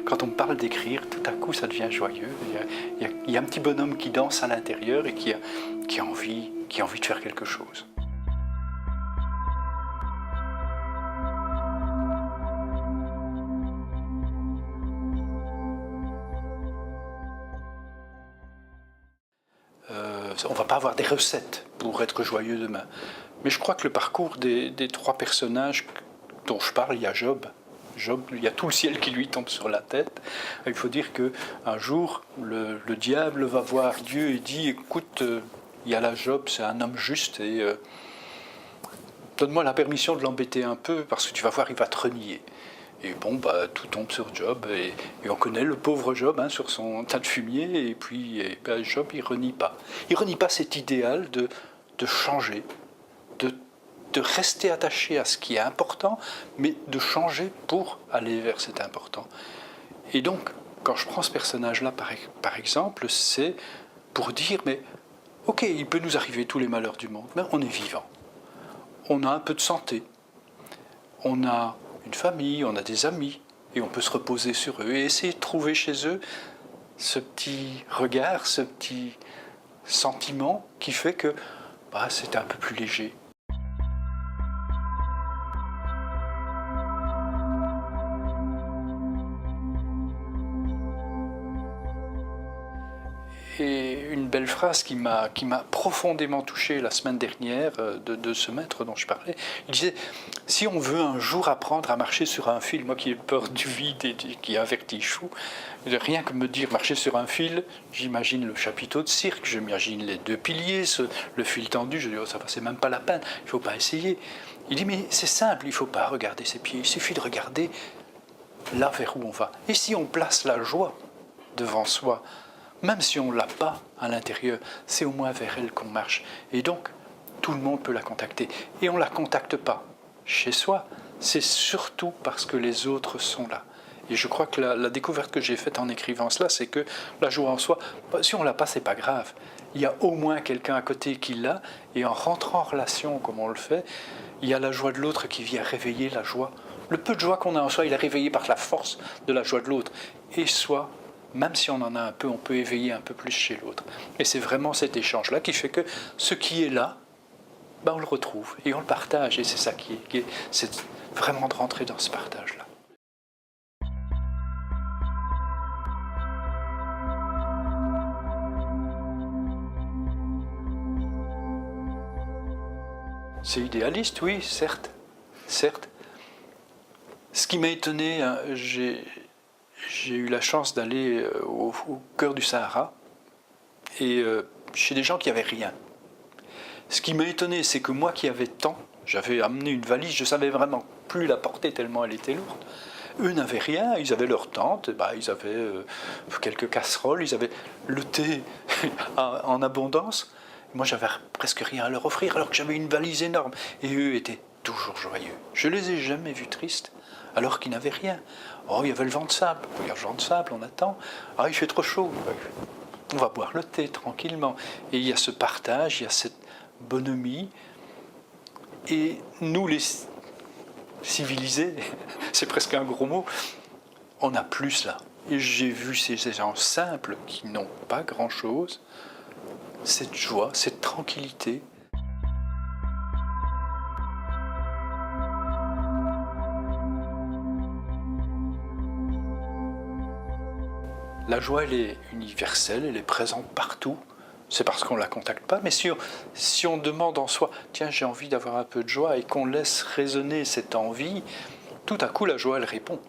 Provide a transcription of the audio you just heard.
quand on me parle d'écrire, tout à coup ça devient joyeux. Il y a un petit bonhomme qui danse à l'intérieur et qui a envie de faire quelque chose. On ne va pas avoir des recettes pour être joyeux demain. Mais je crois que le parcours des trois personnages dont je parle, il y a Job. Job, il y a tout le ciel qui lui tombe sur la tête. Il faut dire qu'un jour, le diable va voir Dieu et dit « Écoute, il y a là Job, c'est un homme juste et donne-moi la permission de l'embêter un peu parce que tu vas voir, il va te renier. » Et bon, tout tombe sur Job, et on connaît le pauvre Job sur son tas de fumier, et puis Job, il renie pas. Il renie pas cet idéal de changer, de rester attaché à ce qui est important, mais de changer pour aller vers cet important. Et donc, quand je prends ce personnage-là, par exemple, c'est pour dire, mais ok, il peut nous arriver tous les malheurs du monde, mais on est vivant. On a un peu de santé, on a une famille, on a des amis, et on peut se reposer sur eux et essayer de trouver chez eux ce petit regard, ce petit sentiment qui fait que c'est un peu plus léger. Et une belle phrase qui m'a profondément touché la semaine dernière de ce maître dont je parlais, il disait « Si on veut un jour apprendre à marcher sur un fil, moi qui ai peur du vide et qui ai un vertige fou, rien que me dire marcher sur un fil, j'imagine le chapiteau de cirque, j'imagine les deux piliers, le fil tendu, je dis oh, ça c'est même pas la peine, il ne faut pas essayer. » Il dit « Mais c'est simple, il ne faut pas regarder ses pieds, il suffit de regarder là vers où on va. Et si on place la joie devant soi, même si on ne l'a pas à l'intérieur, c'est au moins vers elle qu'on marche. Et donc, tout le monde peut la contacter. Et on ne la contacte pas chez soi, c'est surtout parce que les autres sont là. Et je crois que la découverte que j'ai faite en écrivant cela, c'est que la joie en soi, si on ne l'a pas, ce n'est pas grave. Il y a au moins quelqu'un à côté qui l'a, et en rentrant en relation comme on le fait, il y a la joie de l'autre qui vient réveiller la joie. Le peu de joie qu'on a en soi, il est réveillé par la force de la joie de l'autre. Et soit même si on en a un peu, on peut éveiller un peu plus chez l'autre. Et c'est vraiment cet échange-là qui fait que ce qui est là, on le retrouve et on le partage. Et c'est ça c'est vraiment de rentrer dans ce partage-là. C'est idéaliste, oui, certes. Certes. Ce qui m'a étonné, j'ai eu la chance d'aller au cœur du Sahara et chez des gens qui n'avaient rien. Ce qui m'a étonné, c'est que moi qui avais tant, j'avais amené une valise, je ne savais vraiment plus la porter tellement elle était lourde. Eux n'avaient rien, ils avaient leur tente, ils avaient quelques casseroles, ils avaient le thé en abondance. Moi j'avais presque rien à leur offrir alors que j'avais une valise énorme. Et eux étaient toujours joyeux. Je ne les ai jamais vus tristes alors qu'ils n'avaient rien. Oh, il y avait le vent de sable. Il y a le vent de sable, on attend. Ah, il fait trop chaud. On va boire le thé tranquillement. Et il y a ce partage, il y a cette bonhomie. Et nous, les civilisés, c'est presque un gros mot, on n'a plus cela. Et j'ai vu ces gens simples qui n'ont pas grand-chose, cette joie, cette tranquillité. La joie, elle est universelle, elle est présente partout. C'est parce qu'on ne la contacte pas. Mais si on demande en soi, tiens, j'ai envie d'avoir un peu de joie, et qu'on laisse résonner cette envie, tout à coup, la joie, elle répond.